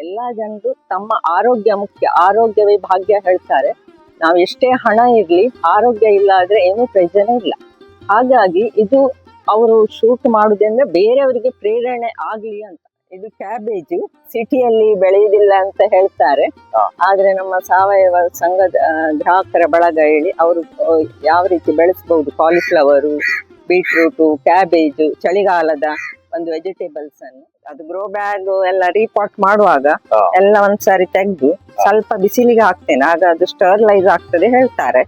ಎಲ್ಲಾ ಜನರು ತಮ್ಮ ಆರೋಗ್ಯ ಮುಖ್ಯ, ಆರೋಗ್ಯವೇ ಭಾಗ್ಯ ಹೇಳ್ತಾರೆ. ನಾವು ಎಷ್ಟೇ ಹಣ ಇರ್ಲಿ, ಆರೋಗ್ಯ ಇಲ್ಲ ಆದ್ರೆ ಏನೂ ಪ್ರಯೋಜನ ಇಲ್ಲ. ಹಾಗಾಗಿ ಇದು ಅವರು ಶೂಟ್ ಮಾಡುವುದಂದ್ರೆ ಬೇರೆಯವರಿಗೆ ಪ್ರೇರಣೆ ಆಗ್ಲಿ ಅಂತ. ಇದು ಕ್ಯಾಬೇಜ್ ಸಿಟಿಯಲ್ಲಿ ಬೆಳೆಯುವುದಿಲ್ಲ ಅಂತ ಹೇಳ್ತಾರೆ, ಆದ್ರೆ ನಮ್ಮ ಸಾವಯವ ಸಂಘದ ಗ್ರಾಹಕರ ಬಳಗ ಹೇಳಿ ಅವರು ಯಾವ ರೀತಿ ಬೆಳೆಸಬಹುದು. ಕಾಲಿಫ್ಲವರು, ಬೀಟ್ರೂಟು, ಕ್ಯಾಬೇಜ್, ಚಳಿಗಾಲದ ಒಂದು ವೆಜಿಟೇಬಲ್ಸ್ ಅನ್ನು ಅದು ಗ್ರೋ ಬ್ಯಾಗ್ ಎಲ್ಲ ರೀಪಾಟ್ ಮಾಡುವಾಗ ಎಲ್ಲ ಒಂದ್ಸಾರಿ ತೆಗೆದು ಸ್ವಲ್ಪ ಬಿಸಿಲಿಗೆ ಹಾಕ್ತೇನೆ, ಆಗ ಅದು ಸ್ಟರ್ಲೈಸ್ ಆಗ್ತದೆ ಹೇಳ್ತಾರೆ.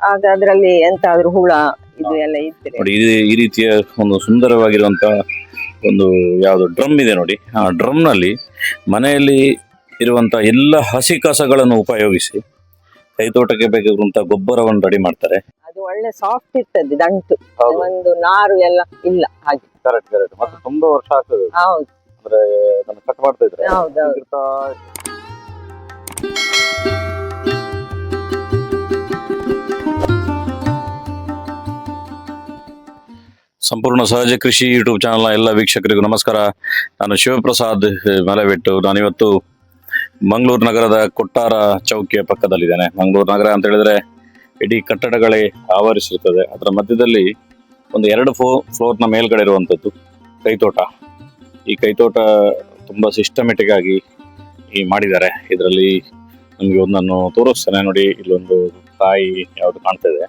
ಆಗ ಅದ್ರಲ್ಲಿ ಎಂತಾದ್ರೂ ಹುಳ ಇದು ಎಲ್ಲ ಇದ್ರೆ ನೋಡಿ, ಈ ರೀತಿಯ ಒಂದು ಸುಂದರವಾಗಿರುವಂತ ಒಂದು ಯಾವ್ದು ಡ್ರಮ್ ಇದೆ ನೋಡಿ. ಆ ಡ್ರಮ್ ನಲ್ಲಿ ಮನೆಯಲ್ಲಿ ಇರುವಂತ ಎಲ್ಲ ಹಸಿ ಕಸಗಳನ್ನು ಉಪಯೋಗಿಸಿ ಕೈತೋಟಕ್ಕೆ ಬೇಕಾಗಿರುವಂತ ಗೊಬ್ಬರವನ್ನು ರೆಡಿ ಮಾಡ್ತಾರೆ. ಅದು ಒಳ್ಳೆ ಸಾಫ್ಟ್ ಇರ್ತದೆ, ದಂಟು ಒಂದು ನಾರು ಎಲ್ಲ ಇಲ್ಲ ಹಾಗೆ. ಕರೆಕ್ಟ್ ಮತ್ತೆ ತುಂಬಾ ವರ್ಷ ಆಗ್ತದೆ. ಹೌದು, ಅಂದ್ರೆ ಅದನ್ನು ಕಟ್ ಮಾಡ್ತಾ ಇದ್ರೆ ಹೌದೌದು. ಸಂಪೂರ್ಣ ಸಹಜ ಕೃಷಿ ಯೂಟ್ಯೂಬ್ ಚಾನಲ್ನ ಎಲ್ಲ ವೀಕ್ಷಕರಿಗೂ ನಮಸ್ಕಾರ. ನಾನು ಶಿವಪ್ರಸಾದ್ ಮಲೆಬೆಟ್ಟು. ನಾನಿವತ್ತು ಮಂಗಳೂರು ನಗರದ ಕೊಟ್ಟಾರ ಚೌಕಿಯ ಪಕ್ಕದಲ್ಲಿದ್ದೇನೆ. ಮಂಗಳೂರು ನಗರ ಅಂತ ಹೇಳಿದ್ರೆ ಇಡೀ ಕಟ್ಟಡಗಳೇ ಆವರಿಸಿರುತ್ತದೆ. ಅದರ ಮಧ್ಯದಲ್ಲಿ ಒಂದು 2 ಫ್ಲೋರ್ನ ಮೇಲ್ಗಡೆ ಇರುವಂಥದ್ದು ಕೈತೋಟ. ಈ ಕೈತೋಟ ತುಂಬ ಸಿಸ್ಟಮೆಟಿಕ್ ಆಗಿ ಮಾಡಿದ್ದಾರೆ. ಇದರಲ್ಲಿ ನಮಗೆ ಒಂದನ್ನು ತೋರಿಸ್ತೇನೆ ನೋಡಿ. ಇಲ್ಲೊಂದು ಕಾಯಿ ಯಾವುದು ಕಾಣ್ತಾ ಇದೆ.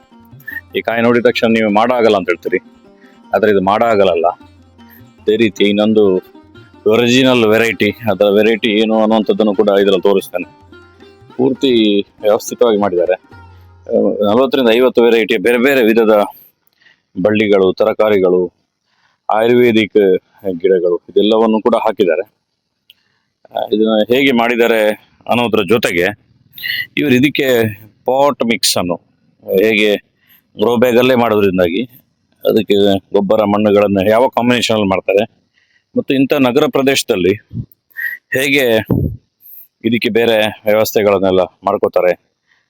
ಈ ಕಾಯಿ ನೋಡಿದ ತಕ್ಷಣ ನೀವು ಮಾಡಾಗಲ್ಲ ಅಂತ ಹೇಳ್ತೀರಿ, ಆದರೆ ಇದು ಮಾಡಾಗಲ್ಲ. ಅದೇ ರೀತಿ ಇನ್ನೊಂದು ಒರಿಜಿನಲ್ ವೆರೈಟಿ, ಅದರ ವೆರೈಟಿ ಏನು ಅನ್ನುವಂಥದ್ದನ್ನು ಕೂಡ ಇದರಲ್ಲಿ ತೋರಿಸ್ತೇನೆ. ಪೂರ್ತಿ ವ್ಯವಸ್ಥಿತವಾಗಿ ಮಾಡಿದ್ದಾರೆ. 40 ರಿಂದ 50 ವೆರೈಟಿಯ ಬೇರೆ ಬೇರೆ ವಿಧದ ಬಳ್ಳಿಗಳು, ತರಕಾರಿಗಳು, ಆಯುರ್ವೇದಿಕ್ ಗಿಡಗಳು ಇದೆಲ್ಲವನ್ನು ಕೂಡ ಹಾಕಿದ್ದಾರೆ. ಇದನ್ನ ಹೇಗೆ ಮಾಡಿದ್ದಾರೆ ಅನ್ನೋದ್ರ ಜೊತೆಗೆ ಇವರು ಇದಕ್ಕೆ ಪಾಟ್ ಮಿಕ್ಸ್ ಅನ್ನು ಹೇಗೆ ಗ್ರೋ ಬ್ಯಾಗಲ್ಲೇ ಮಾಡೋದ್ರಿಂದಾಗಿ ಅದಕ್ಕೆ ಗೊಬ್ಬರ ಮಣ್ಣುಗಳನ್ನು ಯಾವ ಕಾಂಬಿನೇಷನಲ್ಲಿ ಮಾಡ್ತಾರೆ ಮತ್ತು ಇಂಥ ನಗರ ಪ್ರದೇಶದಲ್ಲಿ ಹೇಗೆ ಇದಕ್ಕೆ ಬೇರೆ ವ್ಯವಸ್ಥೆಗಳನ್ನೆಲ್ಲ ಮಾಡ್ಕೋತಾರೆ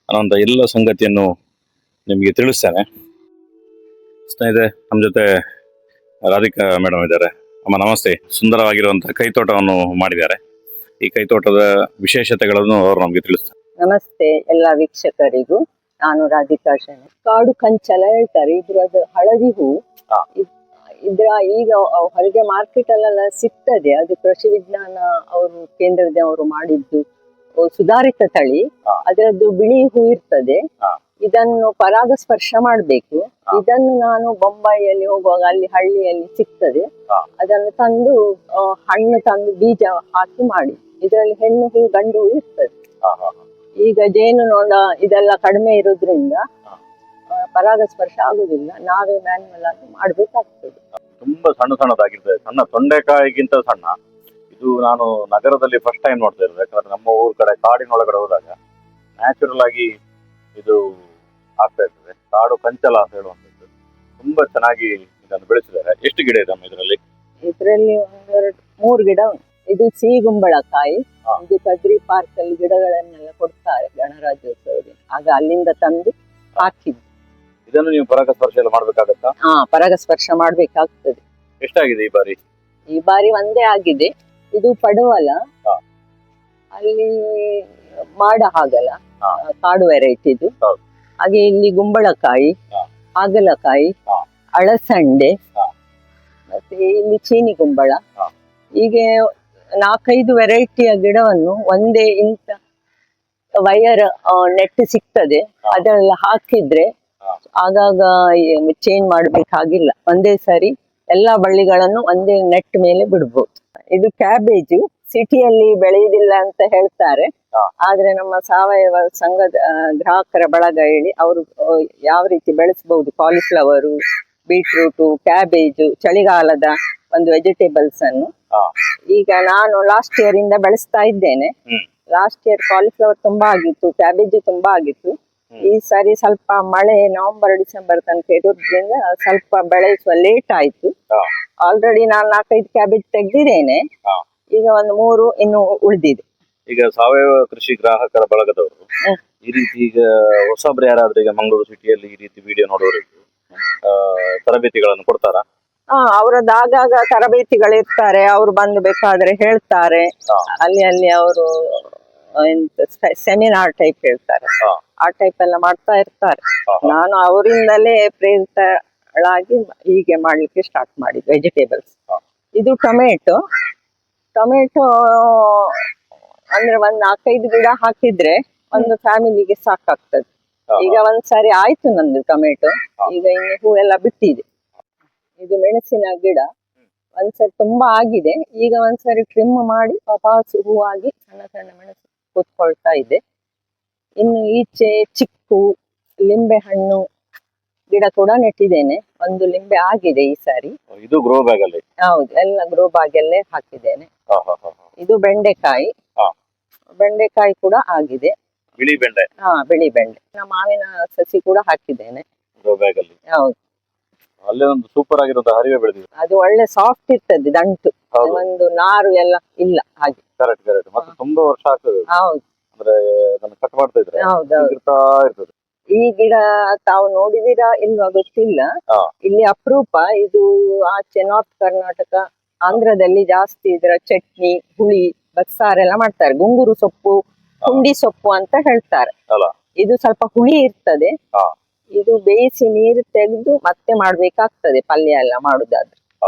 ಅನ್ನೋಂಥ ಎಲ್ಲ ಸಂಗತಿಯನ್ನು ನಿಮಗೆ ತಿಳಿಸ್ತೇನೆ. ಸ್ನೇಹಿತರೆ, ನಮ್ಮ ಜೊತೆ ರಾಧಿಕಾ ಮೇಡಮ್ ಇದ್ದಾರೆ. ಅಮ್ಮ ನಮಸ್ತೆ. ಸುಂದರವಾಗಿರುವಂಥ ಕೈತೋಟವನ್ನು ಮಾಡಿದ್ದಾರೆ. ಈ ಕೈತೋಟದ ವಿಶೇಷತೆಗಳನ್ನು ಅವರು ನಮಗೆ ತಿಳಿಸ್ತಾರೆ. ನಮಸ್ತೆ ಎಲ್ಲ ವೀಕ್ಷಕರಿಗೂ. ನಾನು ರಾಧಿಕಾ ಶೆಣೈ. ಕಾಡು ಕಂಚಲ ಹೇಳ್ತಾರೆ. ಇದ್ರದ್ದು ಹಳದಿ ಹೂ ಇದ್ರ ಈಗ ಹೊರಗೆ ಮಾರ್ಕೆಟ್ ಅಲ್ಲೆಲ್ಲ ಸಿಗ್ತದೆ. ಅದು ಕೃಷಿ ವಿಜ್ಞಾನ ಅವರು ಕೇಂದ್ರದವರು ಮಾಡಿದ್ದು ಸುಧಾರಿತ ತಳಿ. ಅದರದ್ದು ಬಿಳಿ ಹೂ ಇರ್ತದೆ. ಇದನ್ನು ಪರಾಗಸ್ಪರ್ಶ ಮಾಡ್ಬೇಕು. ಇದನ್ನು ನಾನು ಬೊಂಬಾಯಿಯಲ್ಲಿ ಹೋಗುವಾಗ ಅಲ್ಲಿ ಹಳ್ಳಿಯಲ್ಲಿ ಸಿಗ್ತದೆ. ಅದನ್ನು ತಂದು ಹಣ್ಣು ತಂದು ಬೀಜ ಹಾಕಿ ಮಾಡಿ. ಇದರಲ್ಲಿ ಹೆಣ್ಣು ಹೂ ಗಂಡು ಹೂ ಇರ್ತದೆ. ಈಗ ಜೇನು ನೋಡ ಇದೆಲ್ಲ ಕಡಿಮೆ ಇರೋದ್ರಿಂದ ಪರಾಗಸ್ಪರ್ಶ ಆಗುದಿಲ್ಲ. ನಾವೇ ಮ್ಯಾನ್ಯಲ್ ಆಗಿ ಮಾಡ್ಬೇಕಾಗ್ತದೆ. ತುಂಬಾ ಸಣ್ಣದಾಗಿರ್ತದೆ, ಸಣ್ಣ ತೊಂಡೆಕಾಯಿಗಿಂತ ಸಣ್ಣ. ಇದು ನಾನು ನಗರದಲ್ಲಿ ಫಸ್ಟ್ ಟೈಮ್ ನೋಡ್ತಾ ಇರೋದು. ಯಾಕಂದ್ರೆ ನಮ್ಮ ಊರ್ ಕಡೆ ಕಾಡಿನೊಳಗಡೆ ಹೋದಾಗ ನ್ಯಾಚುರಲ್ ಆಗಿ ಇದು ಆಗ್ತಾ ಇರ್ತದೆ. ಕಾಡು ಕಂಚಲ ಅಂತ ಹೇಳುವಂಥದ್ದು ತುಂಬಾ ಚೆನ್ನಾಗಿ ಇದನ್ನು ಬೆಳೆಸಿದ್ದಾರೆ. ಎಷ್ಟು ಗಿಡ ಇದೆ ಇದರಲ್ಲಿ? ಇದರಲ್ಲಿ 1-2-3 ಗಿಡ ಉಂಟು. ಇದು ಸಿಹಿಗುಂಬಳಕಾಯಿ. ಇದು ಕದ್ರಿ ಪಾರ್ಕ್ ಅಲ್ಲಿ ಗಿಡಗಳನ್ನೆಲ್ಲ ಕೊಡ್ತಾರೆ ಗಣರಾಜ್ಯೋತ್ಸವದಲ್ಲಿ. ಆಗ ಅಲ್ಲಿಂದ ತಂದು ಹಾಕಿದ್ದು. ಇದನ್ನು ನೀವು ಪರಾಗಸ್ಪರ್ಶ ಎಲ್ಲ ಮಾಡ್ಬೇಕಾಗತ್ತಾ? ಪರಾಗಸ್ಪರ್ಶ ಮಾಡ್ಬೇಕಾಗ್ತದೆ. ಎಷ್ಟಾಗಿದೆ ಈ ಬಾರಿ? ಈ ಬಾರಿ ಒಂದೇ ಆಗಿದೆ. ಇದು ಪಡವಲ, ಅಲ್ಲಿ ಮಾಡ ಹಾಗಲ ಕಾಡು ವೆರೈಟಿ ಇದು. ಹಾಗೆ ಇಲ್ಲಿ ಗುಂಬಳಕಾಯಿ, ಹಾಗಲಕಾಯಿ, ಅಳಸಂಡೆ, ಮತ್ತೆ ಇಲ್ಲಿ ಚೀನಿ ಗುಂಬಳ. ಹೀಗೆ 4-5 ವೆರೈಟಿಯ ಗಿಡವನ್ನು ಒಂದೇ ಇಂತ ವೈರ್ ನೆಟ್ ಸಿಗ್ತದೆ. ಅದೆಲ್ಲ ಹಾಕಿದ್ರೆ ಆಗಾಗ ಚೇಂಜ್ ಮಾಡ್ಬೇಕಾಗಿಲ್ಲ. ಒಂದೇ ಸರಿ ಎಲ್ಲಾ ಬಳ್ಳಿಗಳನ್ನು ಒಂದೇ ನೆಟ್ ಮೇಲೆ ಬಿಡ್ಬೋದು. ಇದು ಕ್ಯಾಬೇಜ್ ಸಿಟಿಯಲ್ಲಿ ಬೆಳೆಯುವುದಿಲ್ಲ ಅಂತ ಹೇಳ್ತಾರೆ, ಆದ್ರೆ ನಮ್ಮ ಸಾವಯವ ಸಂಘದ ಗ್ರಾಹಕರ ಬಳಗ ಹೇಳಿ ಅವರು ಯಾವ ರೀತಿ ಬೆಳೆಸಬಹುದು. ಕಾಲಿಫ್ಲವರು, ಬೀಟ್ರೂಟು, ಕ್ಯಾಬೇಜ್, ಚಳಿಗಾಲದ ಒಂದು ವೆಜಿಟೇಬಲ್ಸ್ ಅನ್ನು ಈಗ ನಾನು ಲಾಸ್ಟ್ ಇಯರ್ ಇಂದ ಬೆಳೆಸ್ತಾ ಇದ್ದೇನೆ. ಲಾಸ್ಟ್ ಇಯರ್ ಕಾಲಿಫ್ಲವರ್ ತುಂಬಾ ಆಗಿತ್ತು, ಕ್ಯಾಬೇಜ್ ತುಂಬಾ ಆಗಿತ್ತು. ಈ ಸಾರಿ ಸ್ವಲ್ಪ ಮಳೆ ನವೆಂಬರ್-ಡಿಸೆಂಬರ್ ತನಕ ಇರೋದ್ರಿಂದ ಸ್ವಲ್ಪ ಬೆಳೆಸುವ ಲೇಟ್ ಆಯ್ತು. ಆಲ್ರೆಡಿ ನಾನು 4-5 ಕ್ಯಾಬೇಜ್ ತೆಗ್ದಿದ್ದೇನೆ. ಈಗ ಒಂದು 3 ಇನ್ನು ಉಳಿದಿದೆ. ಈಗ ಸಾವಯವ ಕೃಷಿ ಗ್ರಾಹಕರ ಬಳಗದವರು ಈ ರೀತಿ ಈಗ ಹೊಸಬ್ರು ಯಾರಾದ್ರೂ ಈಗ ಮಂಗಳೂರು ಸಿಟಿಯಲ್ಲಿ ಈ ರೀತಿ ವಿಡಿಯೋ ನೋಡೋರು ತರಬೇತಿಗಳನ್ನು ಕೊಡ್ತಾರಾ? ಅವರದ್ದು ಆಗಾಗ ತರಬೇತಿಗಳಿರ್ತಾರೆ, ಅವ್ರು ಬಂದು ಬೇಕಾದ್ರೆ ಹೇಳ್ತಾರೆ. ಅಲ್ಲಿ ಅವರು ಸೆಮಿನಾರ್ ಟೈಪ್ ಹೇಳ್ತಾರೆ, ಆ ಟೈಪ್ ಎಲ್ಲ ಮಾಡ್ತಾ ಇರ್ತಾರೆ. ನಾನು ಅವರಿಂದಲೇ ಪ್ರೇರಿತಳಾಗಿ ಹೀಗೆ ಮಾಡ್ಲಿಕ್ಕೆ ಸ್ಟಾರ್ಟ್ ಮಾಡಿದ್ದು. ವೆಜಿಟೇಬಲ್ಸ್ ಇದು ಟೊಮೆಟೊ ಅಂದ್ರೆ ಒಂದ್ 4-5 ಗಿಡ ಹಾಕಿದ್ರೆ ಒಂದು ಫ್ಯಾಮಿಲಿಗೆ ಸಾಕಾಗ್ತದೆ. ಈಗ ಒಂದ್ಸರಿ ಆಯ್ತು ನಂದು ಟೊಮೆಟೊ, ಈಗ ಇನ್ನು ಹೂವೆಲ್ಲ ಬಿಟ್ಟಿದೆ. ಇದು ಮೆಣಸಿನ ಗಿಡ ಒಂದ್ಸರಿ ತುಂಬಾ ಆಗಿದೆ, ಈಗ ಒಂದ್ಸರಿ ಟ್ರಿಮ್ ಮಾಡಿ ವಾಪಸ್ ಹೂವಾಗಿ ಸಣ್ಣ ಸಣ್ಣ ಮೆಣಸು ಕೂತ್ಕೊಳ್ತಾ ಇದೆ. ಇನ್ನು ಈಚೆ ಚಿಕ್ಕು ಲಿಂಬೆ ಹಣ್ಣು ಗಿಡ ಕೂಡ ನೆಟ್ಟಿದ್ದೇನೆ. ಒಂದು ಲಿಂಬೆ ಆಗಿದೆ ಈ ಸಾರಿ. ಇದು ಗ್ರೋ ಬ್ಯಾಗ್ ಅಲ್ಲಿ? ಹೌದು, ಎಲ್ಲ ಗ್ರೋ ಬ್ಯಾಗ್ ಅಲ್ಲೇ ಹಾಕಿದ್ದೇನೆ. ಇದು ಬೆಂಡೆಕಾಯಿ ಕೂಡ ಆಗಿದೆ. ಬಿಳಿ ಬೆಂಡೆ? ಬಿಳಿ ಬೆಂಡೆ. ಮಾವಿನ ಸಸಿ ಕೂಡ ಹಾಕಿದ್ದೇನೆ ಗ್ರೋ ಬ್ಯಾಗ್ ಅಲ್ಲಿ. ಹೌದು, ಅಲ್ಲೇ ಒಂದು ಸೂಪರ್ ಆಗಿರುವಂತಹ ಹರಿವೆ ಬೆಳೆದಿದೆ. ಅದು ಒಳ್ಳೆ ಸಾಫ್ಟ್ ಇರ್ತದೆ, ದಂಟು, ಒಂದು ನಾರು ಎಲ್ಲ ಇಲ್ಲ ಹಾಗೆ. ಕರೆಕ್ಟ್ ಮತ್ತೆ ತುಂಬಾ ವರ್ಷ ಆಗ್ತದೆ. ಹೌದು, ಅಂದ್ರೆ ಅದನ್ನ ಕಟ್ ಮಾಡ್ತಾ ಇದ್ರೆ ಇರ್ತದೆ. ಈ ಗಿಡ ತಾವು ನೋಡಿದೀರಾ ಇಲ್ವಾ ಗೊತ್ತಿಲ್ಲ, ಇಲ್ಲಿ ಅಪರೂಪ. ಇದು ಆಚೆ ನಾರ್ತ್ ಕರ್ನಾಟಕ, ಆಂಧ್ರದಲ್ಲಿ ಜಾಸ್ತಿ ಇದರ ಚಟ್ನಿ, ಹುಳಿ, ಬಸ್ಸಾರೆಲ್ಲ ಮಾಡ್ತಾರೆ. ಗುಂಗುರು ಸೊಪ್ಪು, ಪುಂಡಿ ಸೊಪ್ಪು ಅಂತ ಹೇಳ್ತಾರೆ. ಇದು ಸ್ವಲ್ಪ ಹುಳಿ ಇರ್ತದೆ. ಇದು ಬೇಯಿಸಿ ನೀರು ತೆಗೆದು ಮತ್ತೆ ಮಾಡ್ಬೇಕಾಗ್ತದೆ ಪಲ್ಯ ಎಲ್ಲ ಮಾಡುದಾದ್ರೆ.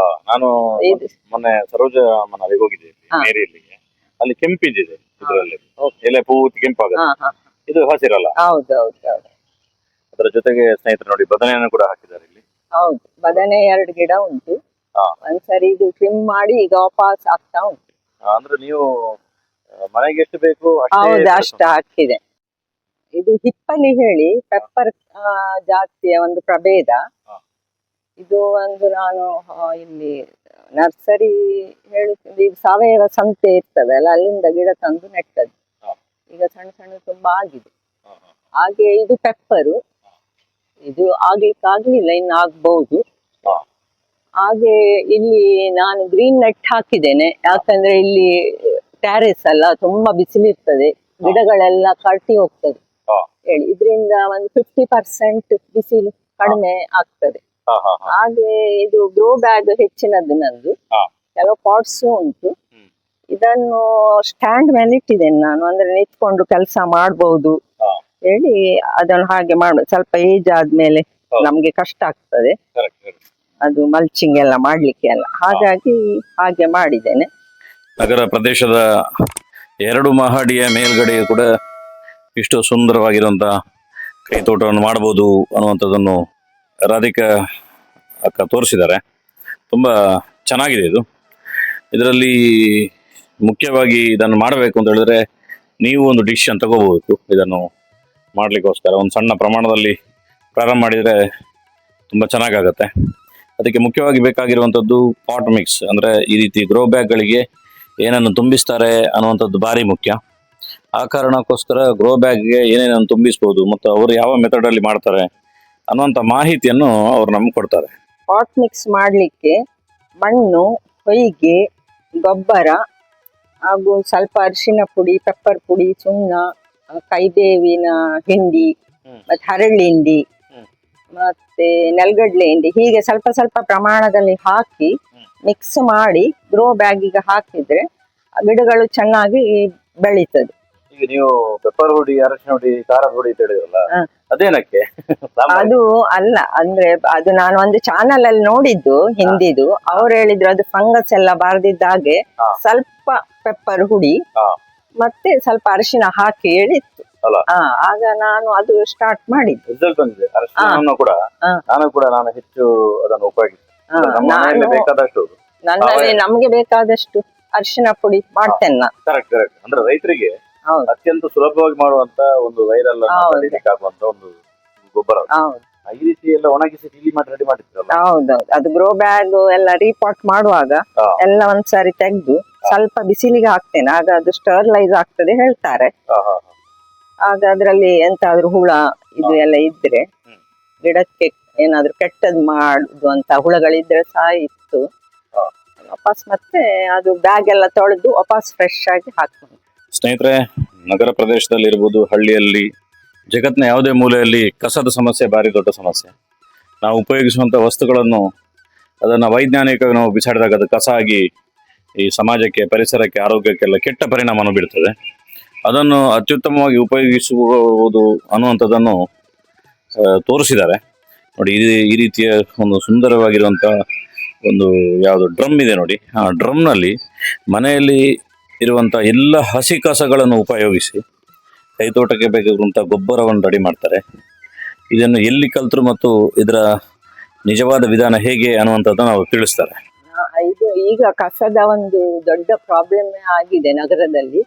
ನಾನು ಮೊನ್ನೆ ಸರೋಜ ಮನೆಗೆ ಹೋಗಿದ್ದೆ, ಅಲ್ಲಿ ಕೆಂಪಿದೆ, ಇದರಲ್ಲಿ ಎಲೆ ಪೂರ್ತಿ ಕೆಂಪಾಗುತ್ತೆ. ಇದು ಹಸಿರಲ್ಲ? ಹೌದೌದು. ಅದರ ಜೊತೆಗೆ ಸ್ನೇಹಿತರು ನೋಡಿ ಬದನೆಯನ್ನು ಕೂಡ ಹಾಕಿದ್ದಾರೆ ಇಲ್ಲಿ. ಹೌದು, ಬದನೆ 2 ಗಿಡ ಉಂಟು. ಒಂದ್ಸರಿ ಇದು ಟ್ರಿಮ್ ಮಾಡಿ ಈಗ ವಾಪಸ್ ಆಗ್ತಾ ಉಂಟು. ಅಂದ್ರೆ ನೀವು ಮನೆಗೆ ಎಷ್ಟು ಬೇಕು ಅಷ್ಟು ಹಾಕಿದೆ. ಇದು ಹಿಪ್ಪಲಿ ಹೇಳಿ ಪೆಪ್ಪರ್ ಜಾತಿಯ ಒಂದು ಪ್ರಭೇದ. ಇದು ಒಂದು ನಾನು ಇಲ್ಲಿ ನರ್ಸರಿ ಹೇಳುತ್ತಿದ್ದೆ, ಈಗ ಸಾವಯವ ಸಂತೆ ಇರ್ತದಲ್ಲ, ಅಲ್ಲಿಂದ ಗಿಡ ತಂದು ನೆಟ್ಟದ್ದು. ಈಗ ಸಣ್ಣ ಸಣ್ಣ ತುಂಬಾ ಆಗಿದೆ. ಹಾಗೆ ಇದು ಪೆಪ್ಪರು, ಇದು ಆಗ್ಲಿಕ್ಕಾಗ್ಲಿಲ್ಲ, ಇನ್ನು ಆಗ್ಬಹುದು. ಹಾಗೆ ಇಲ್ಲಿ ನಾನು ಗ್ರೀನ್ ನೆಟ್ ಹಾಕಿದ್ದೇನೆ, ಯಾಕಂದ್ರೆ ಇಲ್ಲಿ ಟ್ಯಾರೆಸ್ ಅಲ್ಲ, ತುಂಬಾ ಬಿಸಿಲಿರ್ತದೆ, ಗಿಡಗಳೆಲ್ಲ ಕಟ್ಟಿ ಹೋಗ್ತದೆ ಹೇಳಿ. ಇದರಿಂದ ಒಂದು 50% ಬಿಸಿಲು ಕಡಿಮೆ ಆಗ್ತದೆ. ಹಾಗೆ ಇದು ಗ್ರೋ ಬ್ಯಾಗ್ ಹೆಚ್ಚಿನದ್ದು ನಂದು. ಕೆಲವು ಪಾಟ್ಸ್ ಉಂಟು. ಇದನ್ನು ಸ್ಟ್ಯಾಂಡ್ ಮೇಲೆ ಇಟ್ಟಿದ್ದೇನೆ ನಾನು, ಅಂದ್ರೆ ನಿಂತ್ಕೊಂಡು ಕೆಲಸ ಮಾಡಬಹುದು ಹೇಳಿ ಅದನ್ನು ಹಾಗೆ ಮಾಡ್ಬೇಕು. ಸ್ವಲ್ಪ ಏಜ್ ಆದ್ಮೇಲೆ ನಮ್ಗೆ ಕಷ್ಟ ಆಗ್ತದೆ ಅದು ಮಲ್ಚಿಂಗ್ ಎಲ್ಲ ಮಾಡ್ಲಿಕ್ಕೆ ಎಲ್ಲ, ಹಾಗಾಗಿ ಹಾಗೆ ಮಾಡಿದ್ದೇನೆ. ನಗರ ಪ್ರದೇಶದ 2 ಮಹಡಿಯ ಮೇಲ್ಗಡೆ ಕೂಡ ಇಷ್ಟು ಸುಂದರವಾಗಿರುವಂತಹ ಕೈ ತೋಟವನ್ನು ಮಾಡಬಹುದು ಅನ್ನುವಂಥದ್ದನ್ನು ರಾಧಿಕಾ ಅಕ್ಕ ತೋರಿಸಿದ್ದಾರೆ. ತುಂಬಾ ಚೆನ್ನಾಗಿದೆ ಇದು. ಇದರಲ್ಲಿ ಮುಖ್ಯವಾಗಿ ಇದನ್ನು ಮಾಡಬೇಕು ಅಂತ ಹೇಳಿದ್ರೆ ನೀವು ಒಂದು ಡಿಸಿಷನ್ ತಗೋಬಹುದು. ಇದನ್ನು ಮಾಡ್ಲಿಕ್ಕೋಸ್ಕರ ಒಂದು ಸಣ್ಣ ಪ್ರಮಾಣದಲ್ಲಿ ಪ್ರಾರಂಭ ಮಾಡಿದರೆ ತುಂಬಾ ಚೆನ್ನಾಗಾಗತ್ತೆ. ಅದಕ್ಕೆ ಮುಖ್ಯವಾಗಿ ಬೇಕಾಗಿರುವಂಥದ್ದು ಪಾಟ್ ಮಿಕ್ಸ್, ಅಂದ್ರೆ ಈ ರೀತಿ ಗ್ರೋ ಬ್ಯಾಗ್ಗಳಿಗೆ ಏನನ್ನು ತುಂಬಿಸ್ತಾರೆ ಅನ್ನುವಂಥದ್ದು ಭಾರಿ ಮುಖ್ಯ. ಆ ಕಾರಣಕ್ಕೋಸ್ಕರ ಗ್ರೋ ಬ್ಯಾಗ್ಗೆ ಏನೇನನ್ನು ತುಂಬಿಸ್ಬೋದು ಮತ್ತು ಅವರು ಯಾವ ಮೆಥಡ್ ಅಲ್ಲಿ ಮಾಡ್ತಾರೆ ಅನ್ನುವಂಥ ಮಾಹಿತಿಯನ್ನು ಅವ್ರು ನಮ್ಗೆ ಕೊಡ್ತಾರೆ. ಪಾಟ್ ಮಿಕ್ಸ್ ಮಾಡಲಿಕ್ಕೆ ಮಣ್ಣು, ಹೊಯ್ಗೆ, ಗೊಬ್ಬರ ಹಾಗೂ ಸ್ವಲ್ಪ ಅರಿಶಿನ ಪುಡಿ, ಪೆಪ್ಪರ್ ಪುಡಿ, ಸುಣ್ಣ, ಕೈಬೇವಿನ ಹಿಂಡಿ, ಮತ್ತೆ ಹರಳಿ ಹಿಂಡಿ, ಮತ್ತೆ ನೆಲಗಡ್ಲೆ ಹಿಂಡಿ, ಹೀಗೆ ಸ್ವಲ್ಪ ಸ್ವಲ್ಪ ಪ್ರಮಾಣದಲ್ಲಿ ಹಾಕಿ ಮಿಕ್ಸ್ ಮಾಡಿ ಗ್ರೋ ಬ್ಯಾಗಿಗೆ ಹಾಕಿದ್ರೆ ಗಿಡಗಳು ಚೆನ್ನಾಗಿ ಬೆಳೀತದೆ. ಈಗ ನೀವು ಪೆಪ್ಪರ್ ಹುಡಿ, ಅರಶಿನ ಹುಡಿ, ಖಾರದ ಹುಡಿ ಅಂತ ಹೇಳಿದ್ರಲ್ಲ, ಅದೇನಕ್ಕೆ? ಅದು ಅಲ್ಲ, ಅಂದ್ರೆ ಅದು ನಾನು ಒಂದು ಚಾನಲ್ ಅಲ್ಲಿ ನೋಡಿದ್ದು ಹಿಂದಿದು. ಅವ್ರು ಹೇಳಿದ್ರು ಅದು ಫಂಗಸ್ ಎಲ್ಲ ಬಾರದಿದ್ದಾಗೆ ಸ್ವಲ್ಪ ಪೆಪ್ಪರ್ ಹುಡಿ ಮತ್ತೆ ಸ್ವಲ್ಪ ಅರಿಶಿನ ಹಾಕಿ ಹೇಳಿತ್ತು. ಆಗ ನಾನು ಅದು ಸ್ಟಾರ್ಟ್ ಮಾಡಿದ್ದು. ರಿಸಲ್ಟ್ ಬಂದಿದೆ. ಅರಿಶಿನ ಕೂಡ ನಾನು ಹೆಚ್ಚು ಅದನ್ನು ಉಪಯೋಗಿಸ್ತೇನೆ. ಬೇಕಾದಷ್ಟು ನನ್ನಲ್ಲಿ ನಮ್ಗೆ ಬೇಕಾದಷ್ಟು ಅರಿಶಿನ ಪುಡಿ ಮಾಡ್ತೇನೆ ನಾನು. ಕರೆಕ್ಟ್. ಅಂದ್ರೆ ರೈತರಿಗೆ ಅತ್ಯಂತ ಸುಲಭವಾಗಿ ಮಾಡುವಂತ ಒಂದು ವೈರಲ್ ಆಗುವಂತ ಒಂದು ಗೊಬ್ಬರ. ಈ ರೀತಿ ಎಲ್ಲ ಒಣಗಿಸಿ ಟೀಲಿ ಮಾಡಿ ರೆಡಿ ಮಾಡಿದ್ರಲ್ಲ. ಹೌದೌದು, ಅದು ಗ್ರೋ ಬ್ಯಾಗ್ ಎಲ್ಲ ರೀಪಾಟ್ ಮಾಡುವಾಗ ಎಲ್ಲ ಒಂದ್ಸಾರಿ ತೆಗೆದು ಸ್ವಲ್ಪ ಬಿಸಿಲಿಗೆ ಹಾಕ್ತೇನೆ, ಆಗ ಅದು ಸ್ಟರ್ಲೈಸ್ ಆಗ್ತದೆ ಹೇಳ್ತಾರೆ. ಆಗ ಅದ್ರಲ್ಲಿ ಎಂತಾದ್ರೂ ಹುಳ ಇದು ಎಲ್ಲ ಇದ್ರೆ, ಗಿಡಕ್ಕೆ ಏನಾದ್ರೂ ಕೆಟ್ಟದ್ ಮಾಡುದು ಅಂತ ಹುಳಗಳಿದ್ರೆ ಸಾಯಿತ್ತು, ವಾಪಸ್ ಮತ್ತೆ ಅದು ಬ್ಯಾಗ್ ಎಲ್ಲ ತೊಳೆದು ವಾಪಸ್ ಫ್ರೆಶ್ ಆಗಿ ಹಾಕ್ತೇನೆ. ಸ್ನೇಹಿತರೆ, ನಗರ ಪ್ರದೇಶದಲ್ಲಿ ಇರ್ಬೋದು, ಹಳ್ಳಿಯಲ್ಲಿ, ಜಗತ್ತಿನ ಯಾವುದೇ ಮೂಲೆಯಲ್ಲಿ ಕಸದ ಸಮಸ್ಯೆ ಭಾರಿ ದೊಡ್ಡ ಸಮಸ್ಯೆ. ನಾವು ಉಪಯೋಗಿಸುವಂತ ವಸ್ತುಗಳನ್ನು ಅದನ್ನು ವೈಜ್ಞಾನಿಕವಾಗಿ ನಾವು ಬಿಸಾಡಿದಾಗ ಅದು ಕಸ ಆಗಿ ಈ ಸಮಾಜಕ್ಕೆ, ಪರಿಸರಕ್ಕೆ, ಆರೋಗ್ಯಕ್ಕೆಲ್ಲ ಕೆಟ್ಟ ಪರಿಣಾಮವನ್ನು ಬೀಳ್ತದೆ. ಅದನ್ನು ಅತ್ಯುತ್ತಮವಾಗಿ ಉಪಯೋಗಿಸುವುದು ಅನ್ನುವಂಥದ್ದನ್ನು ತೋರಿಸಿದ್ದಾರೆ ನೋಡಿ. ಈ ರೀತಿಯ ಒಂದು ಸುಂದರವಾಗಿರುವಂಥ ಒಂದು ಯಾವುದು ಡ್ರಮ್ ಇದೆ ನೋಡಿ. ಆ ಡ್ರಮ್ನಲ್ಲಿ ಮನೆಯಲ್ಲಿ ಇರುವಂಥ ಎಲ್ಲ ಹಸಿ ಕಸಗಳನ್ನು ಉಪಯೋಗಿಸಿ ಕೈತೋಟಕ್ಕೆ ಬೇಕಾಗುವಂಥ ಗೊಬ್ಬರವನ್ನು ರೆಡಿ ಮಾಡ್ತಾರೆ. ಇದನ್ನು ಎಲ್ಲಿ ಕಲ್ತರು ಮತ್ತು ಇದರ ನಿಜವಾದ ವಿಧಾನ ಹೇಗೆ ಅನ್ನುವಂಥದ್ದನ್ನು ಅವರು ತಿಳಿಸ್ತಾರೆ. ಇದು ಈಗ ಕಸದ ಒಂದು ದೊಡ್ಡ ಪ್ರಾಬ್ಲಮ್ ಆಗಿದೆ ನಗರದಲ್ಲಿ.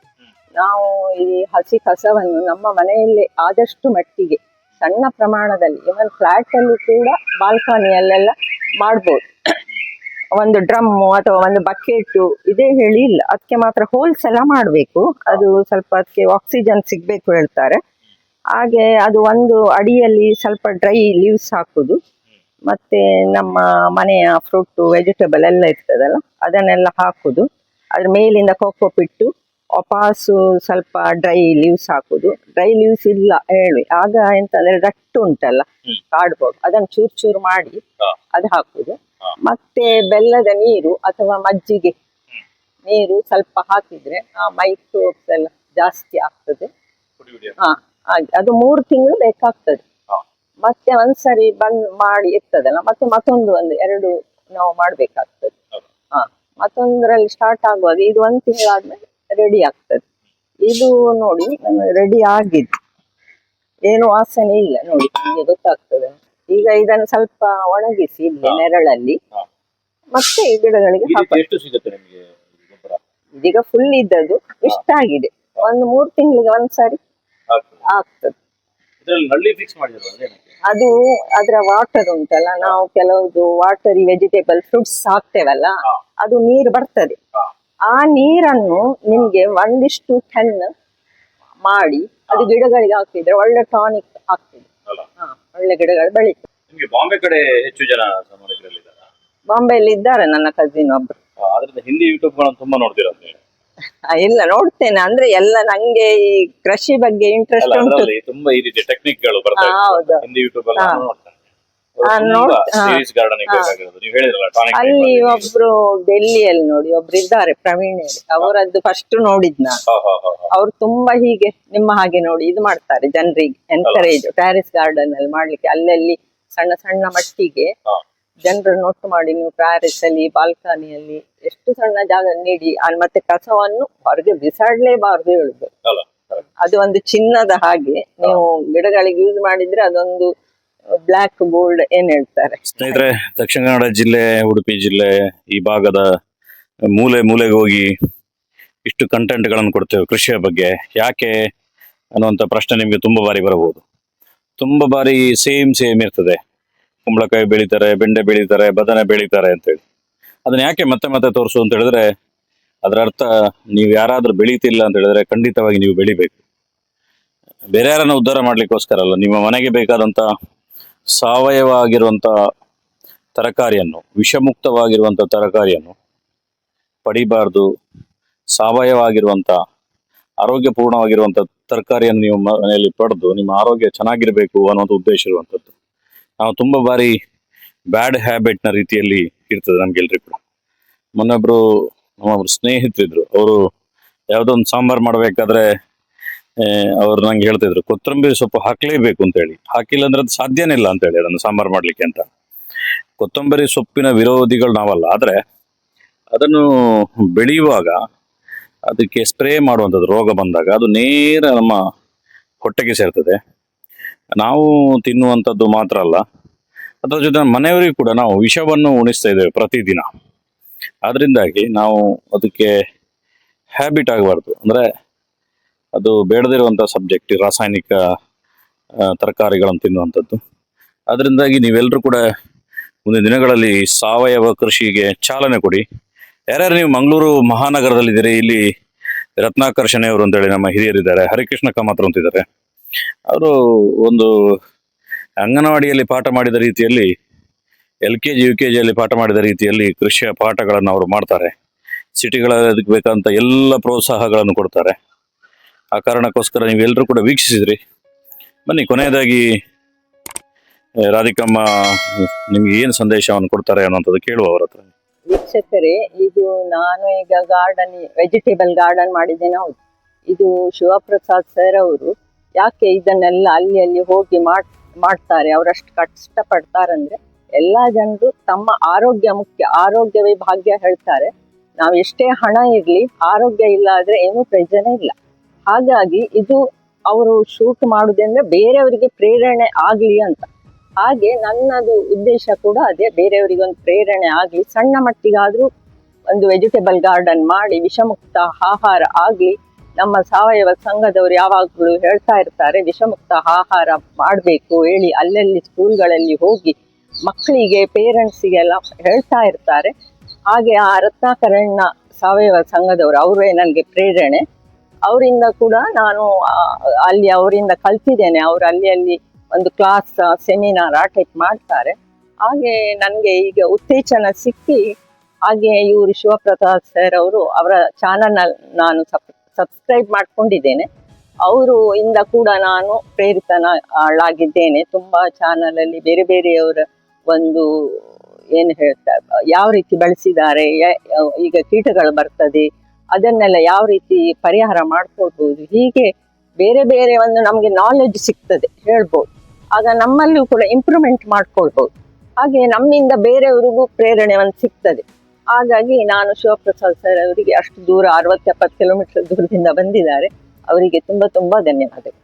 ನಾವು ಈ ಹಸಿ ಕಸವನ್ನು ನಮ್ಮ ಮನೆಯಲ್ಲಿ ಆದಷ್ಟು ಮಟ್ಟಿಗೆ ಸಣ್ಣ ಪ್ರಮಾಣದಲ್ಲಿ, ಇವನ್ ಫ್ಲಾಟ್ ಅಲ್ಲಿ ಕೂಡ ಬಾಲ್ಕನಿಯಲ್ಲೆಲ್ಲ ಮಾಡ್ಬೋದು. ಒಂದು ಡ್ರಮ್ಮು ಅಥವಾ ಒಂದು ಬಕೆಟು ಇದೇ ಹೇಳಿ ಇಲ್ಲ, ಅದಕ್ಕೆ ಮಾತ್ರ ಹೋಲ್ಸ್ ಎಲ್ಲ ಮಾಡಬೇಕು. ಅದು ಸ್ವಲ್ಪ ಅದಕ್ಕೆ ಆಕ್ಸಿಜನ್ ಸಿಗ್ಬೇಕು ಹೇಳ್ತಾರೆ. ಹಾಗೆ ಅದು ಒಂದು ಅಡಿಯಲ್ಲಿ ಸ್ವಲ್ಪ ಡ್ರೈ ಲೀವ್ಸ್ ಹಾಕುದು, ಮತ್ತೆ ನಮ್ಮ ಮನೆಯ ಫ್ರೂಟು ವೆಜಿಟೇಬಲ್ ಎಲ್ಲ ಇರ್ತದಲ್ಲ ಅದನ್ನೆಲ್ಲ ಹಾಕುದು. ಅದ್ರ ಮೇಲಿಂದ ಕೋಕೋ ಪಿಟ್ಟು ವಾಪಸ್ಸು ಸ್ವಲ್ಪ ಡ್ರೈ ಲೀವ್ಸ್ ಹಾಕುದು. ಡ್ರೈ ಲೀವ್ಸ್ ಇಲ್ಲ ಹೇಳಿ ಆಗ ಎಂತಂದ್ರೆ ಗಟ್ಟು ಉಂಟಲ್ಲ ಕಾರ್ಡ್ಬೋರ್ಡ್, ಅದನ್ನು ಚೂರು ಚೂರು ಮಾಡಿ ಅದು ಹಾಕುದು. ಮತ್ತೆ ಬೆಲ್ಲದ ನೀರು ಅಥವಾ ಮಜ್ಜಿಗೆ ನೀರು ಸ್ವಲ್ಪ ಹಾಕಿದ್ರೆ ಆ ಮೈಕ್ರೋಬ್ಸ್ ಎಲ್ಲ ಜಾಸ್ತಿ ಆಗ್ತದೆ. ಹಾಗೆ ಅದು 3 ತಿಂಗಳು ಬೇಕಾಗ್ತದೆ. ಮತ್ತೆ ಒಂದ್ಸರಿ ಬಂದ್ ಮಾಡಿ ಇರ್ತದಲ್ಲ, ಮತ್ತೆ ಮತ್ತೊಂದು 1-2 ನಾವು ಮಾಡ್ಬೇಕಾಗ್ತದೆ. ಮತ್ತೊಂದರಲ್ಲಿ ಸ್ಟಾರ್ಟ್ ಆಗುವಾಗ ಇದು 1 ತಿಂಗಳಾದ್ಮೇಲೆ ರೆಡಿ ಆಗ್ತದೆ. ಇದು ನೋಡಿ ರೆಡಿ ಆಗಿದೆ, ಏನು ವಾಸನೆ ಇಲ್ಲ ನೋಡಿ, ನಿಮಗೆ ಗೊತ್ತಾಗ್ತದೆ. ಈಗ ಇದನ್ನು ಸ್ವಲ್ಪ ಒಣಗಿಸಿ ಇಲ್ಲಿ ನೆರಳಲ್ಲಿ ಮತ್ತೆ ಈ ಗಿಡಗಳಿಗೆ ಇದೀಗ ಫುಲ್ ಇದ್ದದ್ದು ಇಷ್ಟ ಆಗಿದೆ. 1-3 ತಿಂಗಳಿಗೆ ಒಂದ್ಸರಿ ಆಗ್ತದೆ. ಅದು ಅದರ ವಾಟರ್ ಉಂಟಲ್ಲ, ನಾವು ಕೆಲವುದು ವಾಟರಿ ವೆಜಿಟೇಬಲ್ ಫ್ರೂಟ್ಸ್ ಹಾಕ್ತೇವಲ್ಲ, ಅದು ನೀರು ಬರ್ತದೆ. ಆ ನೀರನ್ನು ನಿಮ್ಗೆ 1:10 ಮಾಡಿ ಅದು ಗಿಡಗಳಿಗೆ ಹಾಕ್ತಿದ್ರೆ ಒಳ್ಳೆ ಟಾನಿಕ್ ಆಗ್ತದೆ. ಒಳ್ಳೆ ಗಿಡಗಳು ಬೆಳೀತದೆ. ಬಾಂಬೆ ಕಡೆ ಹೆಚ್ಚು ಜನ ಬಾಂಬೆಯಲ್ಲಿ ಇದ್ದಾರೆ ನನ್ನ ಕಸಿನ್ ಒಬ್ರು. ಹಿಂದಿ ಯೂಟ್ಯೂಬ್ ತುಂಬಾ ನೋಡ್ತೀರಾ? ಇಲ್ಲ, ನೋಡ್ತೇನೆ. ಅಂದ್ರೆ ಎಲ್ಲ ನಂಗೆ ಈ ಕೃಷಿ ಬಗ್ಗೆ ಇಂಟ್ರೆಸ್ಟ್ ಉಂಟು. ತುಂಬಾ ಈ ರೀತಿ ಟೆಕ್ನಿಕ್ ಗಳು ಬರ್ತವೆ ಹಿಂದಿ ಯೂಟ್ಯೂಬ್ ಅಲ್ಲಿ ಅಲ್ಲಿ ಒಬ್ರು ಡೆಲ್ಲಿಯಲ್ಲಿ ನೋಡಿ ಒಬ್ರು ಇದ್ದಾರೆ ಪ್ರವೀಣ್, ಅವರದ್ದು ಫಸ್ಟ್ ನೋಡಿದ್ನ. ಅವ್ರು ತುಂಬಾ ಹೀಗೆ ನಿಮ್ಮ ಹಾಗೆ ನೋಡಿ ಇದು ಮಾಡ್ತಾರೆ, ಜನರಿಗೆ ಎನ್ಕರೇಜ್ ಟೆರೆಸ್ ಗಾರ್ಡನ್ ಅಲ್ಲಿ ಮಾಡ್ಲಿಕ್ಕೆ. ಅಲ್ಲಲ್ಲಿ ಸಣ್ಣ ಸಣ್ಣ ಮಟ್ಟಿಗೆ ಜನರನ್ನು ಒಟ್ಟು ಮಾಡಿ ನೀವು ಟೆರೆಸ್ ಅಲ್ಲಿ ಬಾಲ್ಕನಿಯಲ್ಲಿ ಎಷ್ಟು ಸಣ್ಣ ಜಾಗ ನೀಡಿ, ಮತ್ತೆ ಕಸವನ್ನು ಹೊರಗೆ ಬಿಸಾಡ್ಲೇಬಾರ್ದು ಹೇಳುದು. ಅದು ಒಂದು ಚಿನ್ನದ ಹಾಗೆ, ನೀವು ಗಿಡಗಳಿಗೆ ಯೂಸ್ ಮಾಡಿದ್ರೆ ಅದೊಂದು ಬ್ಲಾಕ್ ಗೋಲ್ಡ್ ಏನ್ ಹೇಳ್ತಾರೆ. ಸ್ನೇಹಿತರೆ, ದಕ್ಷಿಣ ಕನ್ನಡ ಜಿಲ್ಲೆ, ಉಡುಪಿ ಜಿಲ್ಲೆ ಈ ಭಾಗದ ಮೂಲೆ ಮೂಲೆಗೆ ಹೋಗಿ ಇಷ್ಟು ಕಂಟೆಂಟ್ ಗಳನ್ನು ಕೊಡ್ತೇವೆ ಕೃಷಿಯ ಬಗ್ಗೆ. ಯಾಕೆ ಅನ್ನುವಂಥ ಪ್ರಶ್ನೆ ನಿಮಗೆ ತುಂಬಾ ಬಾರಿ ಬರಬಹುದು. ತುಂಬಾ ಬಾರಿ ಸೇಮ್ ಇರ್ತದೆ. ಕುಂಬಳಕಾಯಿ ಬೆಳೀತಾರೆ, ಬೆಂಡೆ ಬೆಳೀತಾರೆ, ಬದನೆ ಬೆಳೀತಾರೆ ಅಂತೇಳಿ. ಅದನ್ನ ಯಾಕೆ ಮತ್ತೆ ಮತ್ತೆ ತೋರಿಸು ಅಂತ ಹೇಳಿದ್ರೆ, ಅದರ ಅರ್ಥ ನೀವು ಯಾರಾದ್ರೂ ಬೆಳೀತಿಲ್ಲ ಅಂತ ಹೇಳಿದ್ರೆ ಖಂಡಿತವಾಗಿ ನೀವು ಬೆಳಿಬೇಕು. ಬೇರೆ ಯಾರನ್ನ ಉದ್ಧಾರ ಮಾಡ್ಲಿಕ್ಕೋಸ್ಕರ ಅಲ್ಲ, ನಿಮ್ಮ ಮನೆಗೆ ಬೇಕಾದಂತ ಸಾವಯವ ಆಗಿರುವಂತ ತರಕಾರಿಯನ್ನು, ವಿಷಮುಕ್ತವಾಗಿರುವಂತ ತರಕಾರಿಯನ್ನು ಪಡಿಬಾರ್ದು. ಸಾವಯವ ಆಗಿರುವಂತ ಆರೋಗ್ಯಪೂರ್ಣವಾಗಿರುವಂತ ತರಕಾರಿಯನ್ನು ನೀವು ಮನೆಯಲ್ಲಿ ಪಡೆದು ನಿಮ್ಮ ಆರೋಗ್ಯ ಚೆನ್ನಾಗಿರ್ಬೇಕು ಅನ್ನುವಂಥ ಉದ್ದೇಶ ಇರುವಂಥದ್ದು. ನಾವು ತುಂಬಾ ಬಾರಿ ಬ್ಯಾಡ್ ಹ್ಯಾಬಿಟ್ ನ ರೀತಿಯಲ್ಲಿ ಇರ್ತದೆ ನಮ್ಗೆಲ್ರಿಗೂ ಕೂಡ. ಮೊನ್ನೊಬ್ರು ನಮ್ಮೊಬ್ರು ಸ್ನೇಹಿತರಿದ್ರು, ಅವರು ಯಾವುದೋ ಒಂದು ಸಾಂಬಾರ್ ಮಾಡ್ಬೇಕಾದ್ರೆ ಅವ್ರು ನಂಗೆ ಹೇಳ್ತಿದ್ರು ಕೊತ್ತಂಬರಿ ಸೊಪ್ಪು ಹಾಕ್ಲೇಬೇಕು ಅಂತ ಹೇಳಿ. ಹಾಕಿಲ್ಲ ಅಂದ್ರೆ ಅದು ಸಾಧ್ಯನೇ ಇಲ್ಲ ಅಂತ ಹೇಳಿ ಅದನ್ನು ಸಾಂಬಾರ್ ಮಾಡ್ಲಿಕ್ಕೆ ಅಂತ. ಕೊತ್ತಂಬರಿ ಸೊಪ್ಪಿನ ವಿರೋಧಿಗಳು ನಾವಲ್ಲ, ಆದ್ರೆ ಅದನ್ನು ಬೆಳೆಯುವಾಗ ಅದಕ್ಕೆ ಸ್ಪ್ರೇ ಮಾಡುವಂಥದ್ದು ರೋಗ ಬಂದಾಗ ಅದು ನೇರ ನಮ್ಮ ಹೊಟ್ಟೆಗೆ ಸೇರ್ತದೆ. ನಾವು ತಿನ್ನುವಂಥದ್ದು ಮಾತ್ರ ಅಲ್ಲ, ಅದರ ಜೊತೆ ಮನೆಯವರಿಗೂ ಕೂಡ ನಾವು ವಿಷವನ್ನು ಉಣಿಸ್ತಾ ಇದ್ದೇವೆ ಪ್ರತಿದಿನ. ಆದ್ರಿಂದಾಗಿ ನಾವು ಅದಕ್ಕೆ ಹ್ಯಾಬಿಟ್ ಆಗಬಾರ್ದು. ಅಂದ್ರೆ ಅದು ಬೇಡದಿರುವಂಥ ಸಬ್ಜೆಕ್ಟ್, ರಾಸಾಯನಿಕ ತರಕಾರಿಗಳನ್ನು ತಿನ್ನುವಂಥದ್ದು. ಅದರಿಂದಾಗಿ ನೀವೆಲ್ಲರೂ ಕೂಡ ಮುಂದಿನ ದಿನಗಳಲ್ಲಿ ಸಾವಯವ ಕೃಷಿಗೆ ಚಾಲನೆ ಕೊಡಿ. ಯಾರ್ಯಾರು ನೀವು ಮಂಗಳೂರು ಮಹಾನಗರದಲ್ಲಿದ್ದೀರಿ, ಇಲ್ಲಿ ರತ್ನಾಕರ್ ಶೆಣೆಯವರು ಅಂತೇಳಿ ನಮ್ಮ ಹಿರಿಯರಿದ್ದಾರೆ, ಹರಿಕೃಷ್ಣ ಕಾಮತ್ ಅಂತಿದ್ದಾರೆ. ಅವರು ಒಂದು ಅಂಗನವಾಡಿಯಲ್ಲಿ ಪಾಠ ಮಾಡಿದ ರೀತಿಯಲ್ಲಿ, LKG UKG ಅಲ್ಲಿ ಪಾಠ ಮಾಡಿದ ರೀತಿಯಲ್ಲಿ ಕೃಷಿಯ ಪಾಠಗಳನ್ನು ಅವರು ಮಾಡ್ತಾರೆ. ಸಿಟಿಗಳಲ್ಲಿ ಅದಕ್ಕೆ ಬೇಕಾದಂಥ ಎಲ್ಲ ಪ್ರೋತ್ಸಾಹಗಳನ್ನು ಕೊಡ್ತಾರೆ. ಆ ಕಾರಣಕ್ಕೋಸ್ಕರ ನೀವೆಲ್ಲರೂ ಕೂಡ ವೀಕ್ಷಿಸಿದ್ರಿ. ಬನ್ನಿ, ಕೊನೆಯದಾಗಿ ರಾಧಿಕಮ್ಮ ನಿಮ್ಗೆ ಏನು ಸಂದೇಶವನ್ನು ಕೊಡ್ತಾರೆ ಅನ್ನೋಂಥದ್ದು ಕೇಳುವ ಅವ್ರ ಹತ್ರ. ವೀಕ್ಷಕರೇ, ಇದು ನಾನು ಈಗ ವೆಜಿಟೇಬಲ್ ಗಾರ್ಡನ್ ಮಾಡಿದ್ದೇನೆ. ಹೌದು, ಇದು ಶಿವಪ್ರಸಾದ್ ಸರ್ ಅವರು ಯಾಕೆ ಇದನ್ನೆಲ್ಲ ಅಲ್ಲಿ ಅಲ್ಲಿ ಹೋಗಿ ಮಾಡ್ತಾರೆ, ಅವರಷ್ಟು ಕಷ್ಟಪಡ್ತಾರಂದ್ರೆ ಎಲ್ಲಾ ಜನರು ತಮ್ಮ ಆರೋಗ್ಯ ಮುಖ್ಯ, ಆರೋಗ್ಯವೇ ಭಾಗ್ಯ ಹೇಳ್ತಾರೆ. ನಾವು ಎಷ್ಟೇ ಹಣ ಇರ್ಲಿ, ಆರೋಗ್ಯ ಇಲ್ಲ ಆದ್ರೆ ಏನೂ ಪ್ರಯೋಜನ ಇಲ್ಲ. ಹಾಗಾಗಿ ಇದು ಅವರು ಶೂಟ್ ಮಾಡುವುದಂದ್ರೆ ಬೇರೆಯವರಿಗೆ ಪ್ರೇರಣೆ ಆಗ್ಲಿ ಅಂತ. ಹಾಗೆ ನನ್ನದು ಉದ್ದೇಶ ಕೂಡ ಅದೇ, ಬೇರೆಯವರಿಗೆ ಒಂದು ಪ್ರೇರಣೆ ಆಗ್ಲಿ, ಸಣ್ಣ ಮಟ್ಟಿಗಾದ್ರೂ ಒಂದು ವೆಜಿಟೇಬಲ್ ಗಾರ್ಡನ್ ಮಾಡಿ ವಿಷಮುಕ್ತ ಆಹಾರ ಆಗ್ಲಿ. ನಮ್ಮ ಸಾವಯವ ಸಂಘದವರು ಯಾವಾಗಲೂ ಹೇಳ್ತಾ ಇರ್ತಾರೆ ವಿಷಮುಕ್ತ ಆಹಾರ ಮಾಡಬೇಕು ಹೇಳಿ, ಅಲ್ಲಲ್ಲಿ ಸ್ಕೂಲ್ಗಳಲ್ಲಿ ಹೋಗಿ ಮಕ್ಕಳಿಗೆ ಪೇರೆಂಟ್ಸಿಗೆಲ್ಲ ಹೇಳ್ತಾ ಇರ್ತಾರೆ. ಹಾಗೆ ಆ ರತ್ನಾಕರಣ್ಣ ಸಾವಯವ ಸಂಘದವರು ಅವರೇ ನನಗೆ ಪ್ರೇರಣೆ. ಅವರಿಂದ ಕೂಡ ನಾನು ಅಲ್ಲಿ ಅವರಿಂದ ಕಲ್ತಿದ್ದೇನೆ. ಅವರು ಅಲ್ಲಿ ಒಂದು ಕ್ಲಾಸ್ ಸೆಮಿನಾರ್ ಆ ಟೈಪ್ ಮಾಡ್ತಾರೆ. ಹಾಗೆ ನನಗೆ ಈಗ ಉತ್ತೇಜನ ಸಿಕ್ಕಿ, ಹಾಗೆ ಇವರು ಶಿವಪ್ರಸಾದ್ ಸರ್ ಅವರು ಅವರ ಚಾನಲ್ ನಾನು ಸಬ್ಸ್ಕ್ರೈಬ್ ಮಾಡ್ಕೊಂಡಿದ್ದೇನೆ. ಅವರು ಇಂದ ಕೂಡ ನಾನು ಪ್ರೇರಿತನಾಗಿದ್ದೇನೆ. ತುಂಬಾ ಚಾನಲ್ ಅಲ್ಲಿ ಬೇರೆ ಬೇರೆಯವರ ಒಂದು ಏನು ಹೇಳ್ತಾರೆ, ಯಾವ ರೀತಿ ಬೆಳೆಸಿದ್ದಾರೆ, ಈಗ ಕೀಟಗಳು ಬರ್ತದೆ ಅದನ್ನೆಲ್ಲ ಯಾವ ರೀತಿ ಪರಿಹಾರ ಮಾಡ್ಕೊಳ್ಬಹುದು, ಹೀಗೆ ಬೇರೆ ಬೇರೆ ಒಂದು ನಮಗೆ ನಾಲೆಡ್ಜ್ ಸಿಗ್ತದೆ ಹೇಳ್ಬೋದು. ಆಗ ನಮ್ಮಲ್ಲೂ ಕೂಡ ಇಂಪ್ರೂವ್ಮೆಂಟ್ ಮಾಡ್ಕೊಳ್ಬಹುದು. ಹಾಗೆ ನಮ್ಮಿಂದ ಬೇರೆಯವರಿಗೂ ಪ್ರೇರಣೆ ಒಂದು ಸಿಗ್ತದೆ. ಹಾಗಾಗಿ ನಾನು ಶಿವಪ್ರಸಾದ್ ಸರ್ ಅವರಿಗೆ ಅಷ್ಟು ದೂರ 60-70 ಕಿಲೋಮೀಟರ್ ದೂರದಿಂದ ಬಂದಿದ್ದಾರೆ, ಅವರಿಗೆ ತುಂಬಾ ಧನ್ಯವಾದಗಳು.